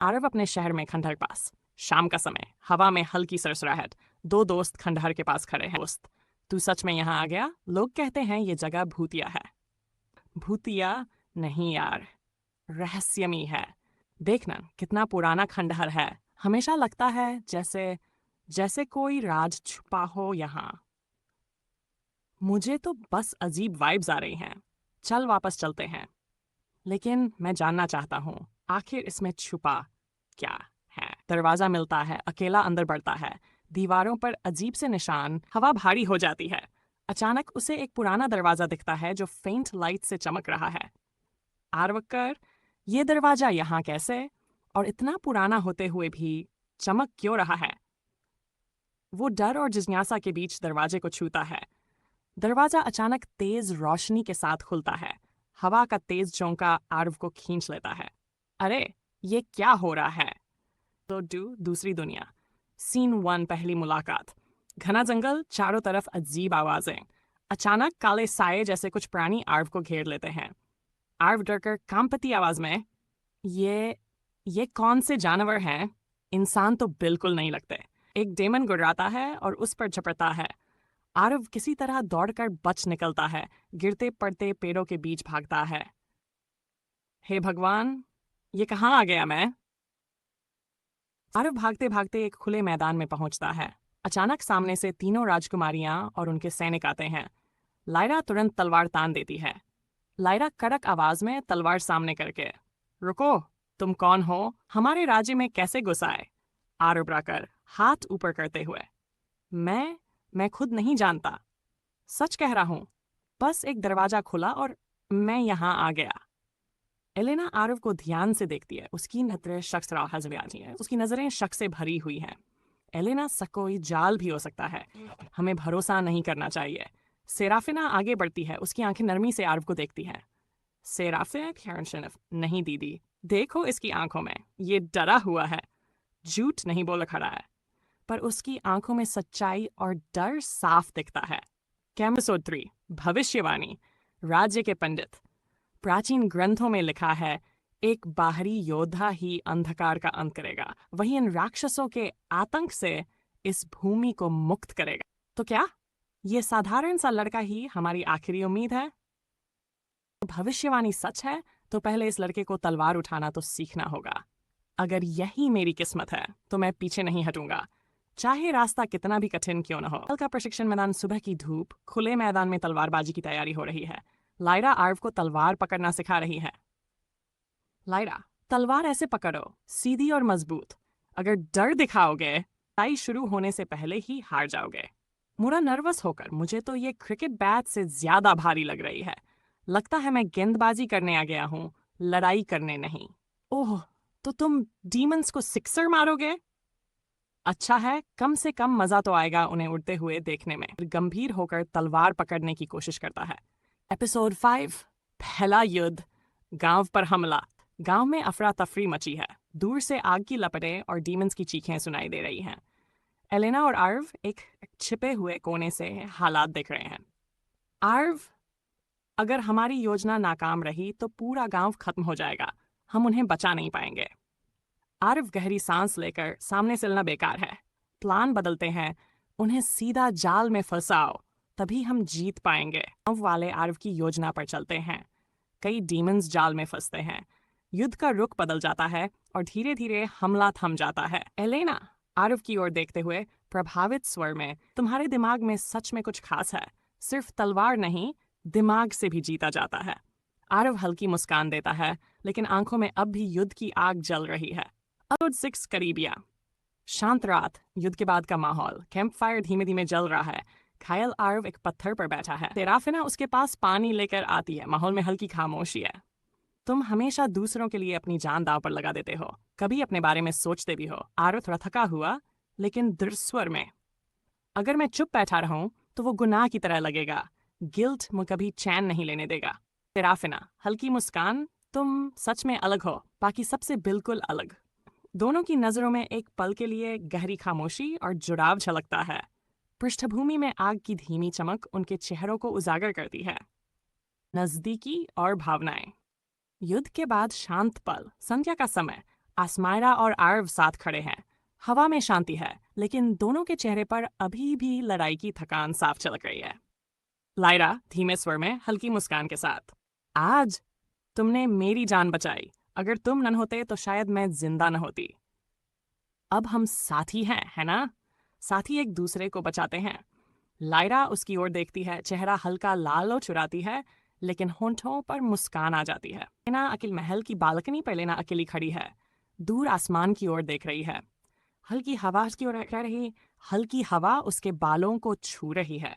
आरव अपने शहर में खंडहर पास। शाम का समय, हवा में हल्की सरसराहट। दो दोस्त खंडहर के पास खड़े हैं। दोस्त, तू सच में यहाँ आ गया? लोग कहते हैं ये जगह भूतिया है। भूतिया नहीं यार, रहस्यमयी है। देखना कितना पुराना खंडहर है। हमेशा लगता है जैसे जैसे कोई राज छुपा हो यहाँ। मुझे तो बस अजीब वाइब्स आ रही हैं। चल वापस चलते हैं। लेकिन मैं जानना चाहता हूँ, आखिर इसमें छुपा क्या है? दरवाजा मिलता है, अकेला अंदर बढ़ता है। दीवारों पर अजीब से निशान। हवा भारी हो जाती है। अचानक उसे एक पुराना दरवाजा दिखता है जो फेंट लाइट से चमक रहा है। आरवक्कर, ये दरवाजा यहाँ कैसे? और इतना पुराना होते हुए भी चमक क्यों रहा है? वो डर और जिज्ञासा के बीच दरवाजे को छूता है। दरवाजा अचानक तेज रोशनी के साथ खुलता है। हवा का तेज झोंका आरव को खींच लेता है। अरे, ये क्या हो रहा है? तो दूसरी दुनिया। सीन 1, पहली मुलाकात। घना जंगल, चारों तरफ अजीब आवाजें। अचानक काले साए जैसे कुछ प्राणी आर्व को घेर लेते हैं। आर्व डरकर कांपती आवाज में, ये कौन से जानवर हैं? इंसान तो बिल्कुल नहीं लगते। एक डेमन गुर्राता है और उस पर झपटता है। आरव किसी तरह दौड़कर बच निकलता है। गिरते पड़ते पेड़ों के बीच भागता है। हे भगवान, ये कहाँ आ गया मैं? आरव भागते भागते एक खुले मैदान में पहुंचता है। अचानक सामने से तीनों राजकुमारियां और उनके सैनिक आते हैं। लायरा तुरंत तलवार तान देती है। लायरा कड़क आवाज में तलवार सामने करके, रुको, तुम कौन हो? हमारे राज्य में कैसे घुस आए? आरव राकर हाथ ऊपर करते हुए, मैं खुद नहीं जानता। सच कह रहा हूं, बस एक दरवाजा खुला और मैं यहां आ गया। एलेना आरव को ध्यान से देखती है। उसकी नजरें शक से हजवियाती हैं। उसकी नजरें शक से भरी हुई हैं। एलेना कोई जाल भी हो सकता है। हमें भरोसा नहीं करना चाहिए। सेराफिना आगे बढ़ती है। उसकी आंखें नरमी से आरव को देखती हैं। सेराफिना, नहीं दीदी, देखो इसकी आंखों में, ये डरा हुआ है। झूठ नहीं बोल खड़ा है, पर उसकी आंखों में सच्चाई और डर साफ दिखता है। एपिसोड 3, भविष्यवाणी। राज्य के पंडित। प्राचीन ग्रंथों में लिखा है, एक बाहरी योद्धा ही अंधकार का अंत करेगा, वही इन राक्षसों के आतंक से इस भूमि को मुक्त करेगा। तो क्या ये साधारण सा लड़का ही हमारी आखिरी उम्मीद है? भविष्यवाणी सच है तो पहले इस लड़के को तलवार उठाना तो सीखना होगा। अगर यही मेरी किस्मत है तो मैं पीछे नहीं हटूंगा, चाहे रास्ता कितना भी कठिन क्यों न हो। कल का प्रशिक्षण मैदान, सुबह की धूप, खुले मैदान में तलवारबाजी की तैयारी हो रही है। लायरा आर्व को तलवार पकड़ना सिखा रही है। लायरा, तलवार ऐसे पकड़ो, सीधी और मजबूत। अगर डर दिखाओगे, लड़ाई शुरू होने से पहले ही हार जाओगे। मुरा नर्वस होकर, मुझे तो ये क्रिकेट बैट से ज्यादा भारी लग रही है। लगता है मैं गेंदबाजी करने आ गया हूँ, लड़ाई करने नहीं। ओह, तो तुम डीमंस को सिक्सर मारोगे? अच्छा है, कम से कम मजा तो आएगा उन्हें उड़ते हुए देखने में। गंभीर होकर तलवार पकड़ने की कोशिश करता है। एपिसोड 5, पहला युद्ध। गांव पर हमला। गांव में अफरा तफरी मची है। दूर से आग की लपटें और डीमंस की चीखें सुनाई दे रही हैं। एलेना और आर्व एक छिपे हुए कोने से हालात देख रहे हैं। आर्व, अगर हमारी योजना नाकाम रही तो पूरा गांव खत्म हो जाएगा। हम उन्हें बचा नहीं पाएंगे। आरव गहरी सांस लेकर, सामने चलना बेकार है, प्लान बदलते हैं। उन्हें सीधा जाल में फंसाओ, तभी हम जीत पाएंगे। गांव वाले आरव की योजना पर चलते हैं। कई डीमंस जाल में फंसते हैं। युद्ध का रुख बदल जाता है और धीरे धीरे हमला थम जाता है। एलेना आरव की ओर देखते हुए प्रभावित स्वर में, तुम्हारे दिमाग में सच में कुछ खास है। सिर्फ तलवार नहीं, दिमाग से भी जीता जाता है। आरव हल्की मुस्कान देता है, लेकिन आंखों में अब भी युद्ध की आग जल रही है। एपिसोड 6, करीबिया। शांत रात, युद्ध के बाद का माहौल। कैंप फायर धीमे धीमे जल रहा है। घायल आर्व एक पत्थर पर बैठा है। सेराफिना उसके पास पानी लेकर आती है। माहौल में हल्की खामोशी है। तुम हमेशा दूसरों के लिए अपनी जान दांव पर लगा देते हो, कभी अपने बारे में सोचते भी हो। आर्व थोड़ा थका हुआ, लेकिन दृढ़ स्वर में, अगर मैं चुप बैठा रहूं तो वो गुनाह की तरह लगेगा। गिल्ट मुझे कभी चैन नहीं लेने देगा। सेराफिना हल्की मुस्कान, तुम सच में अलग हो, बाकी सबसे बिल्कुल अलग। दोनों की नजरों में एक पल के लिए गहरी खामोशी और जुड़ाव झलकता है। पृष्ठभूमि में आग की धीमी चमक उनके चेहरों को उजागर करती है। नजदीकी और भावनाएं। युद्ध के बाद शांत पल, संध्या का समय। आसमायरा और आर्व साथ खड़े हैं। हवा में शांति है, लेकिन दोनों के चेहरे पर अभी भी लड़ाई की थकान साफ झलक रही है। लायरा धीमे स्वर में हल्की मुस्कान के साथ, आज तुमने मेरी जान बचाई। अगर तुम न होते तो शायद मैं जिंदा न होती। अब हम साथी हैं, है ना? साथी एक दूसरे को बचाते हैं। लायरा उसकी ओर देखती है, चेहरा हल्का लाल और चुराती है, लेकिन होंठों पर मुस्कान आ जाती है। लेना अकेले महल की बालकनी पर लेना अकेली खड़ी है, दूर आसमान की ओर देख रही है। हल्की हवा की ओर रह रही, हल्की हवा उसके बालों को छू रही है।